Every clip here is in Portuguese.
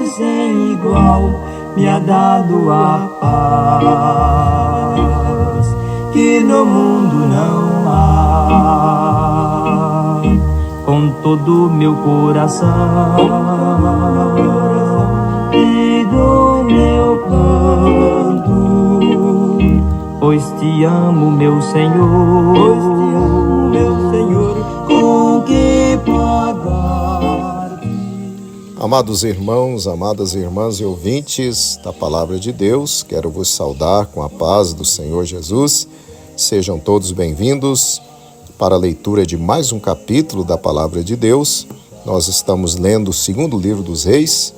sem igual me ha dado a paz que no mundo não há. Com todo meu coração e do meu canto, pois te amo, meu Senhor, com que pagar-te. Amados irmãos, amadas irmãs e ouvintes da Palavra de Deus, quero vos saudar com a paz do Senhor Jesus. Sejam todos bem-vindos para a leitura de mais um capítulo da Palavra de Deus. Nós estamos lendo o segundo livro dos Reis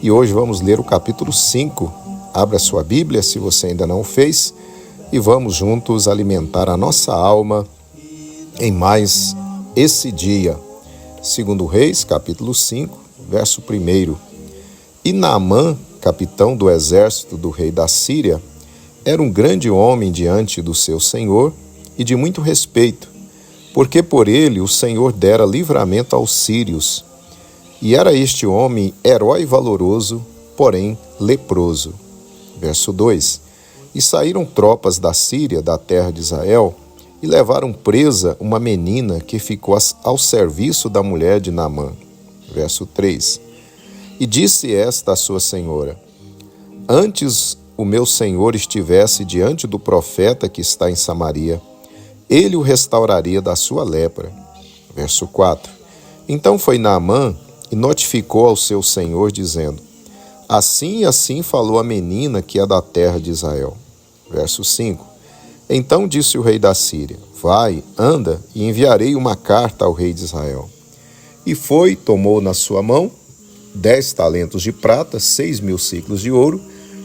e hoje vamos ler o capítulo 5. Abra sua Bíblia, se você ainda não o fez, e vamos juntos alimentar a nossa alma em mais esse dia. Segundo Reis, capítulo 5, verso 1. E Naamã, capitão do exército do rei da Síria, era um grande homem diante do seu senhor e de muito respeito, porque por ele o Senhor dera livramento aos sírios. E era este homem herói valoroso, porém leproso. Verso 2. E saíram tropas da Síria, da terra de Israel, e levaram presa uma menina que ficou ao serviço da mulher de Naamã. Verso 3. E disse esta a sua senhora: Antes o meu senhor estivesse diante do profeta que está em Samaria, ele o restauraria da sua lepra. Verso 4. Então foi Naamã e notificou ao seu senhor, dizendo: Assim e assim falou a menina que é da terra de Israel. Verso 5. Então disse o rei da Síria: Vai, anda, e enviarei uma carta ao rei de Israel. E foi, tomou na sua mão 10 talentos de prata, 6.000 siclos de ouro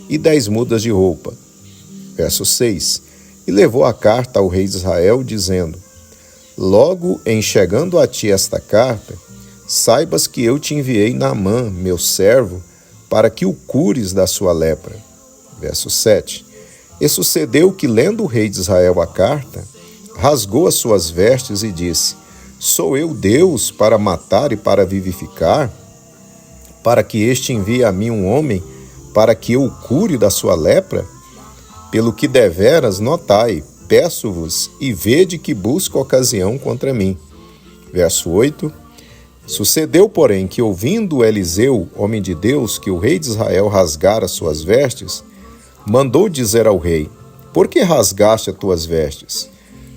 e 10 mudas de roupa. Verso 6. E levou a carta ao rei de Israel, dizendo: Logo em chegando a ti esta carta, saibas que eu te enviei Naamã, meu servo, para que o cures da sua lepra. Verso 7. E sucedeu que, lendo o rei de Israel a carta, rasgou as suas vestes e disse: Sou eu Deus para matar e para vivificar? Para que este envie a mim um homem, para que eu o cure da sua lepra? Pelo que deveras notai, peço-vos, e vede que busco ocasião contra mim. Verso 8. Sucedeu, porém, que ouvindo Eliseu, homem de Deus, que o rei de Israel rasgara suas vestes, mandou dizer ao rei: Por que rasgaste as tuas vestes?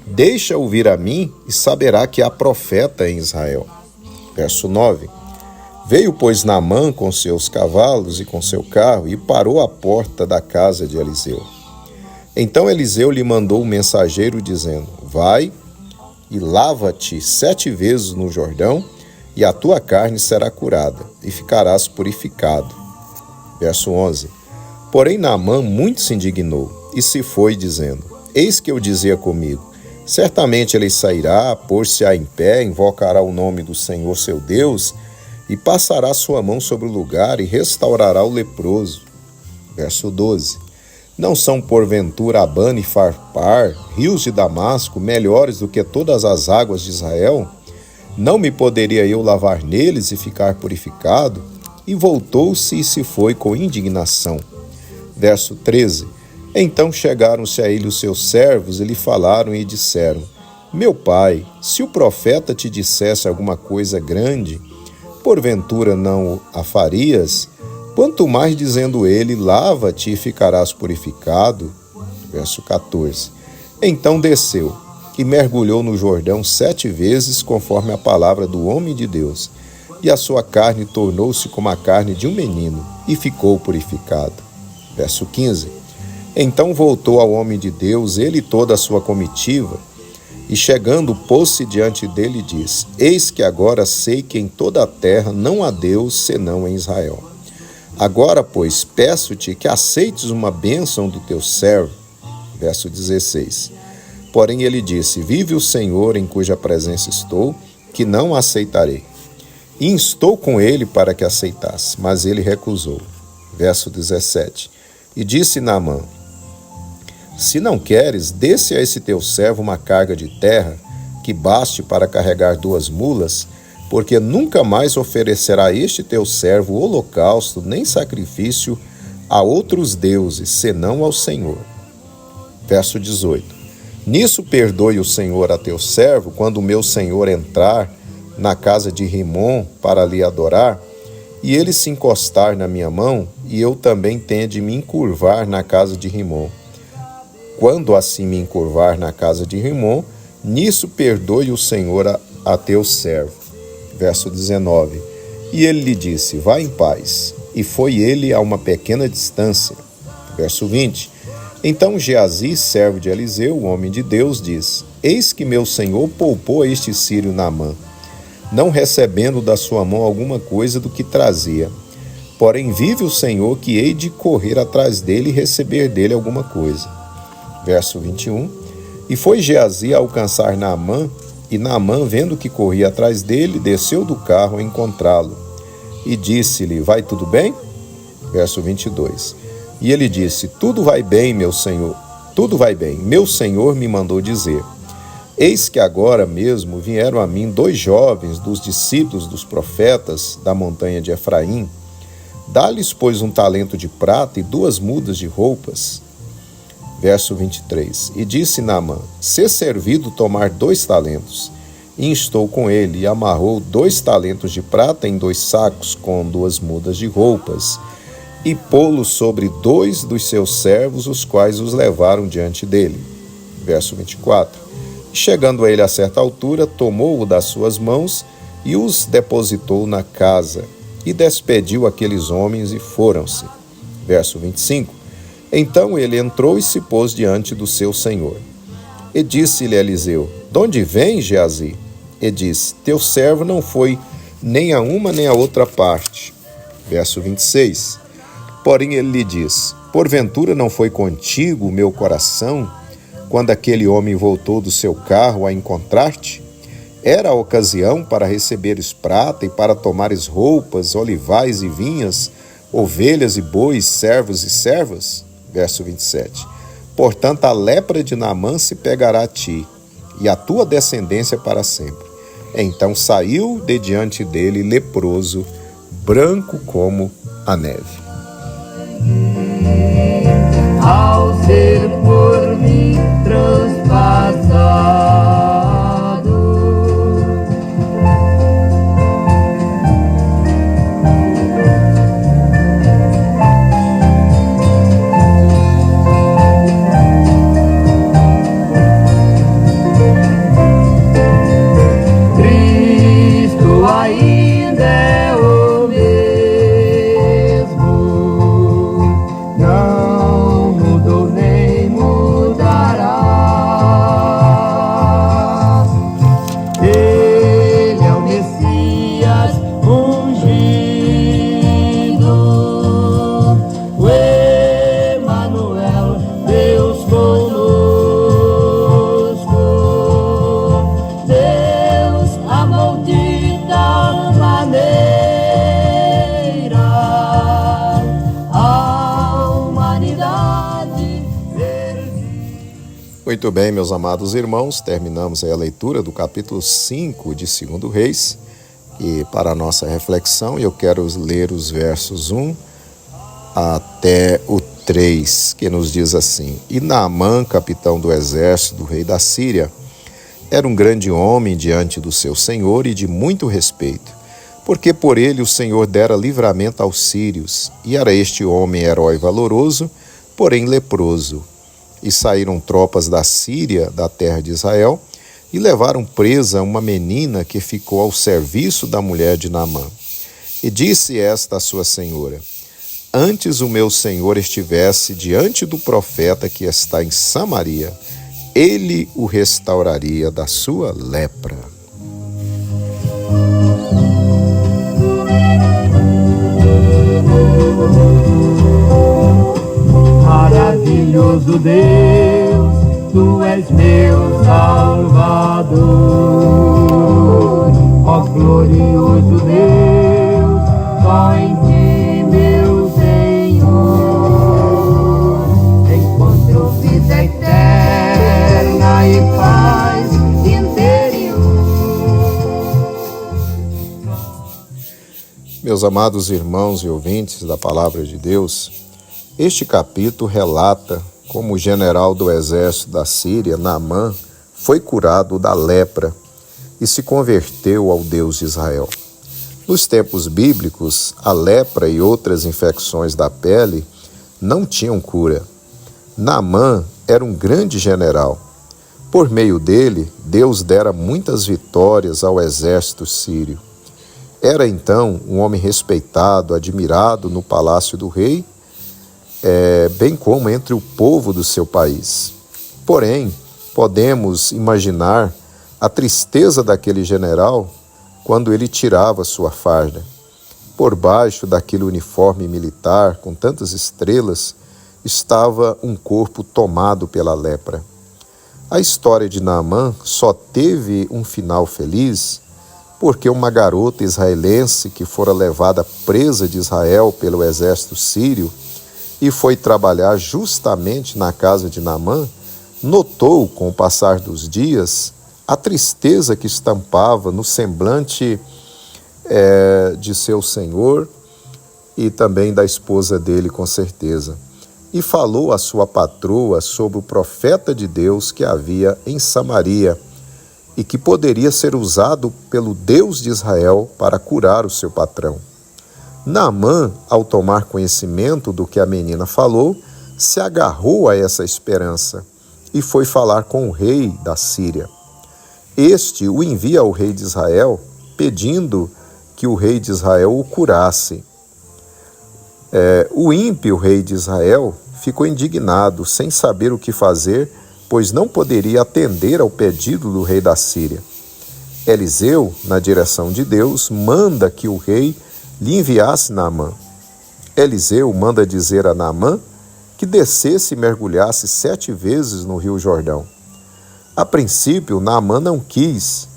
Deixa-o vir a mim e saberá que há profeta em Israel. Verso 9. Veio, pois, Naamã com seus cavalos e com seu carro e parou à porta da casa de Eliseu. Então Eliseu lhe mandou um mensageiro dizendo: Vai e lava-te 7 vezes no Jordão, e a tua carne será curada, e ficarás purificado. Verso 11. Porém Naamã muito se indignou, e se foi, dizendo: Eis que eu dizia comigo: Certamente ele sairá, pôr-se-á em pé, invocará o nome do Senhor seu Deus, e passará sua mão sobre o lugar, e restaurará o leproso. Verso 12. Não são porventura Abana e Farpar, rios de Damasco, melhores do que todas as águas de Israel? Não me poderia eu lavar neles e ficar purificado? E voltou-se e se foi com indignação. Verso 13. Então chegaram-se a ele os seus servos e lhe falaram e disseram: Meu pai, se o profeta te dissesse alguma coisa grande, porventura não a farias? Quanto mais dizendo ele: Lava-te e ficarás purificado. Verso 14. Então desceu e mergulhou no Jordão 7 vezes, conforme a palavra do homem de Deus, e a sua carne tornou-se como a carne de um menino, e ficou purificado. Verso 15. Então voltou ao homem de Deus, ele e toda a sua comitiva, e chegando, pôs-se diante dele e disse: Eis que agora sei que em toda a terra não há Deus senão em Israel. Agora, pois, peço-te que aceites uma bênção do teu servo. Verso 16. Porém ele disse: Vive o Senhor em cuja presença estou, que não a aceitarei. E instou com ele para que aceitasse, mas ele recusou. Verso 17. E disse Naamã: Se não queres, dê-se a esse teu servo uma carga de terra, que baste para carregar 2 mulas, porque nunca mais oferecerá este teu servo holocausto nem sacrifício a outros deuses, senão ao Senhor. Verso 18. Nisso perdoe o Senhor a teu servo, quando o meu senhor entrar na casa de Rimom para lhe adorar, e ele se encostar na minha mão, e eu também tenha de me encurvar na casa de Rimom. Quando assim me encurvar na casa de Rimom, nisso perdoe o Senhor a teu servo. Verso 19. E ele lhe disse, vá em paz. E foi ele a uma pequena distância. Verso 20. Então Geazi, servo de Eliseu, o homem de Deus, diz, eis que meu senhor poupou a este sírio Naamã, não recebendo da sua mão alguma coisa do que trazia. Porém vive o Senhor que hei de correr atrás dele e receber dele alguma coisa. Verso 21. E foi Geazi a alcançar Naamã, e Naamã, vendo que corria atrás dele, desceu do carro a encontrá-lo. E disse-lhe, vai tudo bem? Verso 22. E ele disse, tudo vai bem, meu senhor. Tudo vai bem. Meu senhor me mandou dizer, eis que agora mesmo vieram a mim 2 jovens dos discípulos dos profetas da montanha de Efraim. Dá-lhes, pois, 1 talento de prata e 2 mudas de roupas. Verso 23. E disse Naamã, sê servido tomar 2 talentos. E instou com ele, e amarrou 2 talentos de prata em 2 sacos com 2 mudas de roupas, e pô-los sobre 2 dos seus servos, os quais os levaram diante dele. Verso 24. Chegando a ele a certa altura, tomou-o das suas mãos e os depositou na casa, e despediu aqueles homens e foram-se. Verso 25. Então ele entrou e se pôs diante do seu senhor. E disse-lhe Eliseu, de onde vem, Geazi? E disse, teu servo não foi nem a uma nem a outra parte. Verso 26. Porém ele lhe diz, porventura não foi contigo o meu coração, quando aquele homem voltou do seu carro a encontrar-te? Era a ocasião para receberes prata e para tomares roupas, olivais e vinhas, ovelhas e bois, servos e servas? Verso 27. Portanto, a lepra de Naamã se pegará a ti, e a tua descendência para sempre. Então saiu de diante dele leproso, branco como a neve. Ao ser por mim transpassado, Cristo ainda é o mesmo, não mudou nem mudará. Ele é o Messias ungido, o Emanuel, Deus conosco. Deus amou de tal maneira a humanidade. Muito bem, meus amados irmãos, terminamos aí a leitura do capítulo 5 de 2 Reis. E para a nossa reflexão, eu quero ler os versos 1 até o 3, que nos diz assim: E Naamã, capitão do exército do rei da Síria, era um grande homem diante do seu senhor e de muito respeito, porque por ele o Senhor dera livramento aos sírios, e era este homem herói valoroso, porém leproso. E saíram tropas da Síria, da terra de Israel, e levaram presa uma menina que ficou ao serviço da mulher de Naamã. E disse esta a sua senhora: Antes o meu senhor estivesse diante do profeta que está em Samaria, ele o restauraria da sua lepra. Maravilhoso Deus, Tu és meu Salvador. Ó glorioso Deus, só em Ti, meu Senhor, encontro vida eterna e paz interior. Meus amados irmãos e ouvintes da Palavra de Deus, este capítulo relata como o general do exército da Síria, Naamã, foi curado da lepra e se converteu ao Deus de Israel. Nos tempos bíblicos, a lepra e outras infecções da pele não tinham cura. Naamã era um grande general. Por meio dele, Deus dera muitas vitórias ao exército sírio. Era então um homem respeitado, admirado no palácio do rei, bem como entre o povo do seu país. Porém, podemos imaginar a tristeza daquele general quando ele tirava sua farda. Por baixo daquele uniforme militar com tantas estrelas estava um corpo tomado pela lepra. A história de Naamã só teve um final feliz porque uma garota israelense que fora levada presa de Israel pelo exército sírio e foi trabalhar justamente na casa de Naamã, notou, com o passar dos dias, a tristeza que estampava no semblante de seu senhor e também da esposa dele, com certeza. E falou à sua patroa sobre o profeta de Deus que havia em Samaria e que poderia ser usado pelo Deus de Israel para curar o seu patrão. Naamã, ao tomar conhecimento do que a menina falou, se agarrou a essa esperança e foi falar com o rei da Síria. Este o envia ao rei de Israel, pedindo que o rei de Israel o curasse. O ímpio rei de Israel ficou indignado, sem saber o que fazer, pois não poderia atender ao pedido do rei da Síria. Eliseu, na direção de Deus, manda que o rei lhe enviasse Naamã. Eliseu manda dizer a Naamã que descesse e mergulhasse 7 vezes no rio Jordão. A princípio, Naamã não quis,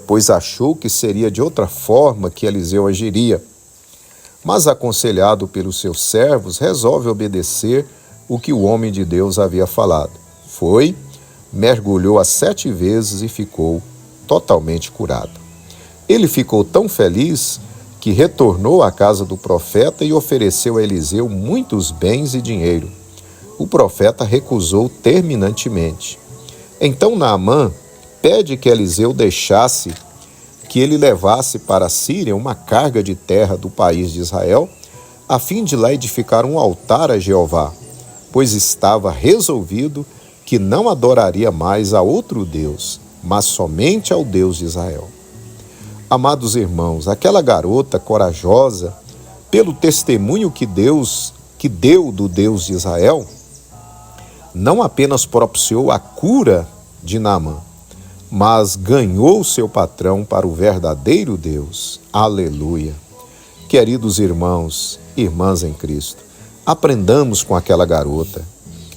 pois achou que seria de outra forma que Eliseu agiria. Mas, aconselhado pelos seus servos, resolve obedecer o que o homem de Deus havia falado. Foi, mergulhou as 7 vezes e ficou totalmente curado. Ele ficou tão feliz que retornou à casa do profeta e ofereceu a Eliseu muitos bens e dinheiro. O profeta recusou terminantemente. Então Naamã pede que Eliseu deixasse que ele levasse para a Síria uma carga de terra do país de Israel, a fim de lá edificar um altar a Jeová, pois estava resolvido que não adoraria mais a outro Deus, mas somente ao Deus de Israel. Amados irmãos, aquela garota corajosa, pelo testemunho que deu do Deus de Israel, não apenas propiciou a cura de Naamã, mas ganhou seu patrão para o verdadeiro Deus. Aleluia! Queridos irmãos, irmãs em Cristo, aprendamos com aquela garota.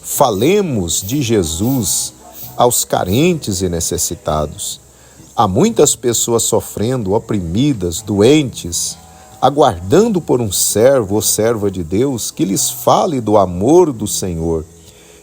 Falemos de Jesus aos carentes e necessitados. Há muitas pessoas sofrendo, oprimidas, doentes, aguardando por um servo ou serva de Deus que lhes fale do amor do Senhor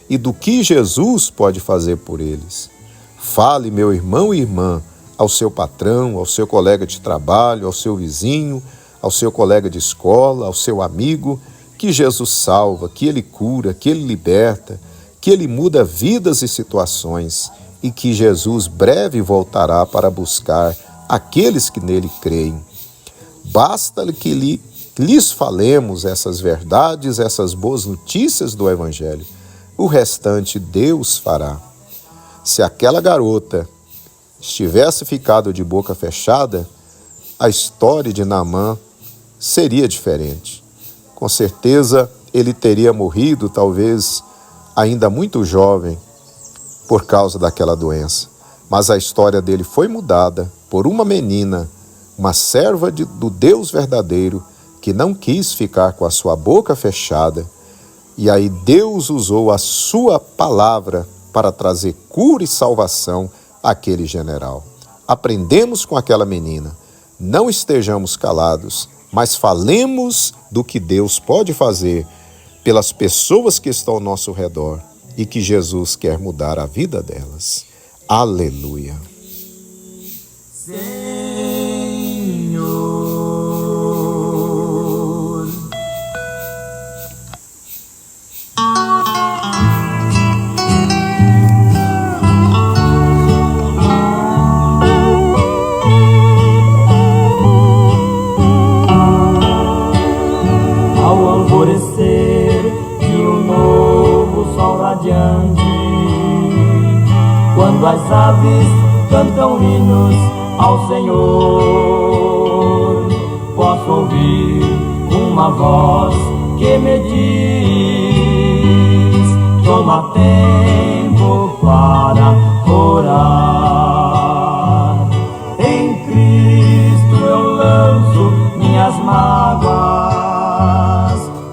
e do que Jesus pode fazer por eles. Fale, meu irmão e irmã, ao seu patrão, ao seu colega de trabalho, ao seu vizinho, ao seu colega de escola, ao seu amigo, que Jesus salva, que Ele cura, que Ele liberta, que Ele muda vidas e situações e que Jesus breve voltará para buscar aqueles que nele creem. Basta que lhes falemos essas verdades, essas boas notícias do Evangelho. O restante Deus fará. Se aquela garota tivesse ficado de boca fechada, a história de Naamã seria diferente. Com certeza, ele teria morrido, talvez ainda muito jovem, por causa daquela doença. Mas a história dele foi mudada por uma menina, uma serva do Deus verdadeiro, que não quis ficar com a sua boca fechada. E aí Deus usou a sua palavra para trazer cura e salvação àquele general. Aprendemos com aquela menina. Não estejamos calados, mas falemos do que Deus pode fazer pelas pessoas que estão ao nosso redor e que Jesus quer mudar a vida delas. Aleluia. Senhor. aves cantam hinos ao Senhor. Posso ouvir uma voz que me diz: toma tempo para orar. Em Cristo eu lanço minhas mágoas,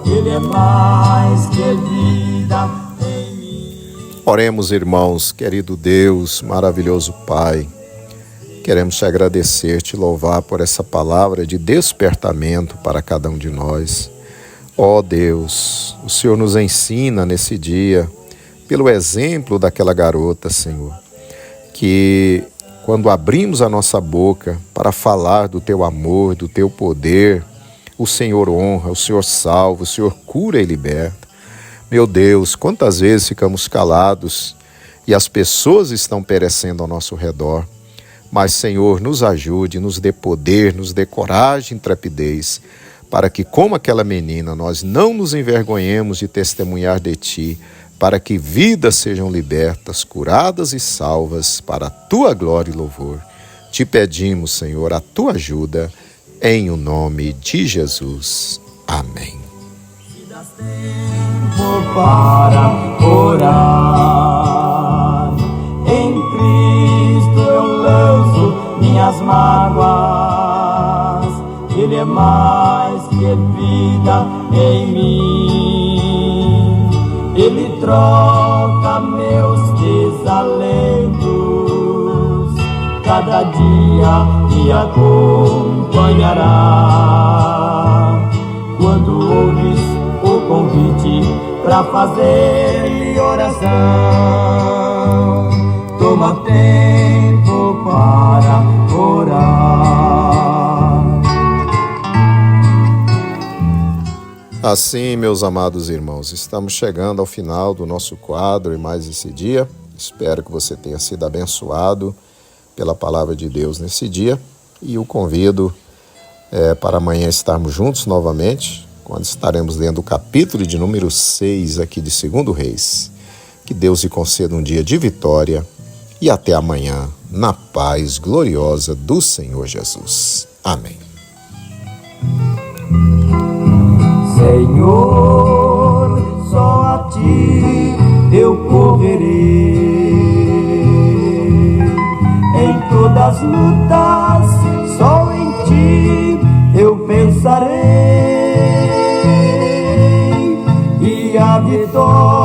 Ele é mais que vida em mim. Oremos, irmãos, querido Deus, maravilhoso Pai. Queremos te agradecer, te louvar por essa palavra de despertamento para cada um de nós. Ó Deus, o Senhor nos ensina nesse dia, pelo exemplo daquela garota, Senhor, que quando abrimos a nossa boca para falar do Teu amor, do Teu poder, o Senhor honra, o Senhor salva, o Senhor cura e liberta. Meu Deus, quantas vezes ficamos calados e as pessoas estão perecendo ao nosso redor. Mas, Senhor, nos ajude, nos dê poder, nos dê coragem e intrepidez, para que, como aquela menina, nós não nos envergonhemos de testemunhar de Ti, para que vidas sejam libertas, curadas e salvas para a Tua glória e louvor. Te pedimos, Senhor, a Tua ajuda, em o nome de Jesus. Amém. Tempo para orar. Em Cristo eu lanço minhas mágoas, Ele é mais que vida em mim. Ele troca meus desalentos, cada dia me acompanhará. Quando ouves o convite para fazer-lhe oração, toma tempo para orar. Assim, meus amados irmãos, estamos chegando ao final do nosso quadro e mais esse dia. Espero que você tenha sido abençoado pela palavra de Deus nesse dia e o convido para amanhã estarmos juntos novamente, quando estaremos lendo o capítulo de número 6 aqui de 2 Reis. Que Deus lhe conceda um dia de vitória e até amanhã, na paz gloriosa do Senhor Jesus. Amém. Senhor, só a Ti eu correrei. Em todas as lutas, só em Ti eu pensarei. E a vitória